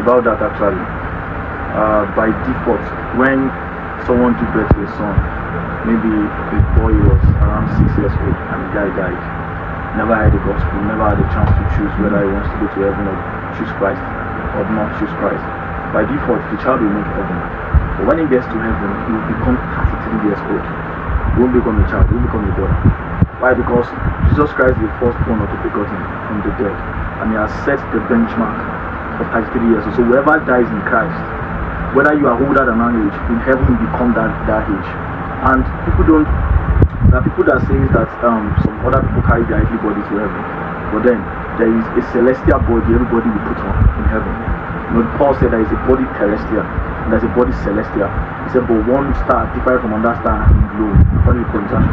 about that actually. By default, when someone gives birth to a son, maybe the boy was around 6 years old and the guy died, never had the gospel, never had a chance to choose whether he wants to go to heaven or choose Christ or not choose Christ. By default, the child will make heaven. But when he gets to heaven, he will become 33 years old. He won't become a child, he will become a boy. Why? Because Jesus Christ is the firstborn of the begotten from the dead, and he has set the benchmark of 33 years. So whoever dies in Christ, whether you are older than an age, in heaven you become that age. And people don't. There are people that say that some other people carry their earthly body to heaven, but then there is a celestial body everybody will put on in heaven. You know, Paul said there is a body terrestrial and there's a body celestial. He said, but one star different from another star in glory, according to Corinthians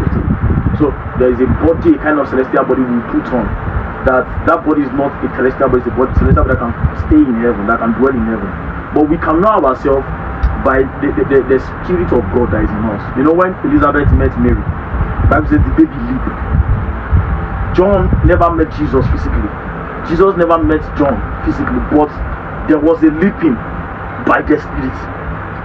15. So there is a body, a kind of celestial body we put on. That body is not a terrestrial body, it's a body celestial body that can stay in heaven, that can dwell in heaven. But we can know ourselves by the Spirit of God that is in us. You know, when Elizabeth met Mary, the Bible says the baby leaped. John never met Jesus physically. Jesus never met John physically, but there was a leaping by the Spirit.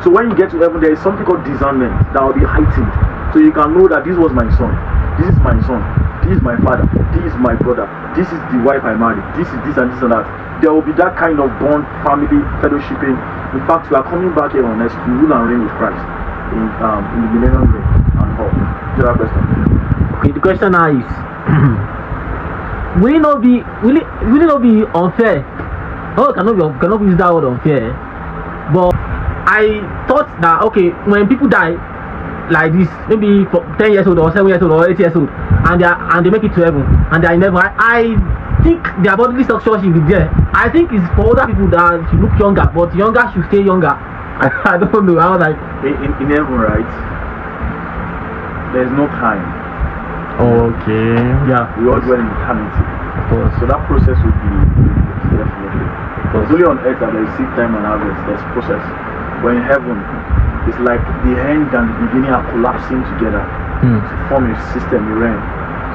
So when you get to heaven, there is something called discernment that will be heightened. So you can know that this was my son, this is my son, this is my father, this is my brother, this is the wife I married, this is this and this and that. There will be that kind of bond, family, fellowshipping. In fact, we are coming back here on earth to rule and reign with Christ in the millennium reign and all. Do you have a question? Okay, the question now is, will it not be unfair? Oh, cannot use that word unfair. But I thought that okay, when people die like this, maybe for 10 years old or 7 years old or 8 years old, and they make it to heaven and they are in heaven, I think their bodily structure should be there. I think it's for other people that should look younger, but younger should stay younger. I don't know. I was like, in heaven, right? There's no time. Okay. Yeah. We all dwell in eternity. Of course. So that process will be definitely. It's only on earth that there is seed time and harvest. There's process. But in heaven, it's like the end and the beginning are collapsing together to form a system, a realm.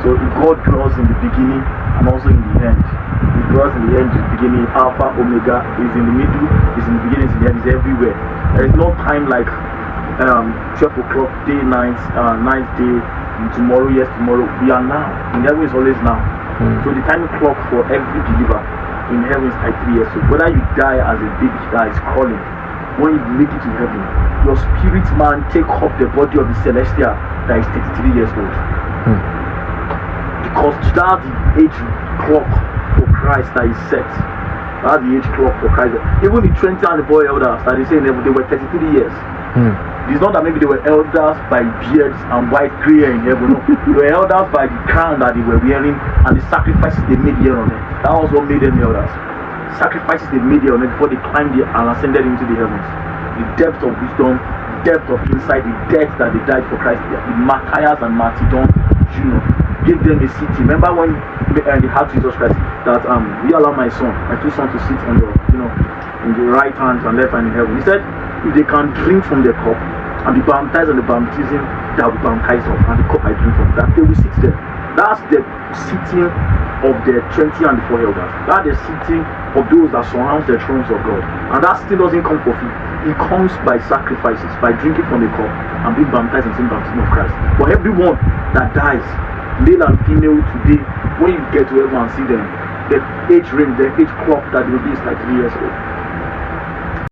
So God dwells in the beginning and also in the end. He dwells in the end, the beginning, Alpha, Omega, is in the middle, is in the beginning, is in the end, is everywhere. There is no time like 12 o'clock, day, night, night, day, tomorrow, yes, tomorrow. We are now. In heaven is always now. So the time clock for every believer in heaven is like 3 years old. Whether you die as a baby that is crawling, when you make it to heaven, your spirit man take up the body of the celestial that is 33 years old. Because that's the age clock for Christ that is set. That's the age clock for Christ. Even the 20 and the boy elders that they say they were 33 years. It's not that maybe they were elders by beards and white grey hair in heaven. No. They were elders by the crown that they were wearing and the sacrifices they made here on earth. That was what made them elders. Sacrifices they made here on earth before they climbed and ascended into the heavens. The depth of wisdom, depth of insight, the death that they died for Christ. The martyrs and martyrdom, gave them a city. Remember when they had Jesus Christ that we allow my son, my two sons to sit on the in the right hand and left hand in heaven. He said if they can drink from the cup and be baptized in the baptism, they will be baptized of, and the cup I drink from, that they will sit there. That's the sitting of the 20 and the 4 elders. That's the sitting of those that surround the thrones of God. And that still doesn't come for free. It comes by sacrifices, by drinking from the cup and being baptized in the same baptism of Christ. For everyone that dies, male and female today, when you get to heaven and see them, the age range, the age clock that will be is like 3 years old.